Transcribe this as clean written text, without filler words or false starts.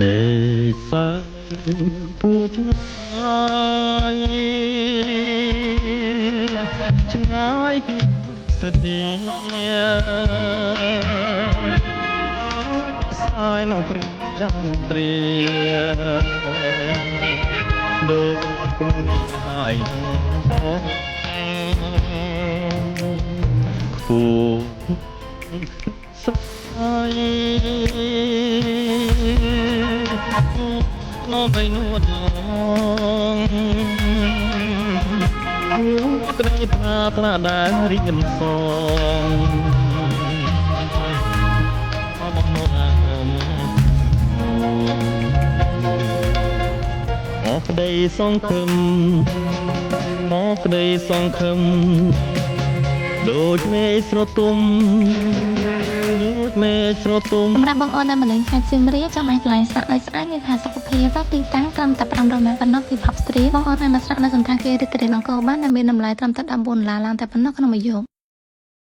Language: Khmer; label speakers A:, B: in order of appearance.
A: để xa buốt ngài ngài sedia sai lòng răng tria đôi cũng ai phù sai nó bay nuốt lòng cái đây ta đã riêng phong cái đây song khum nó cái đây song khum đôi mê sro tum đôi mê sro tum
B: សម្រាប់បងប្អូនដែលមកលេងខេត្តសៀមរាបចាំបាច់កន្លែងស្នាក់ឲ្យស្អាតមានផាសុខភាពដល់ទីតាំងត្រឹមតែ500ម៉ែត្រប៉ុណ្ណោះពី Pop Street បងប្អូនអាចមកស្នាក់នៅសន្តាគារឬក្រេតអង្គរបានដែលមានតម្លៃត្រឹមតែ$14ឡើងតែប៉ុណ្ណោះក្នុងមួយយប់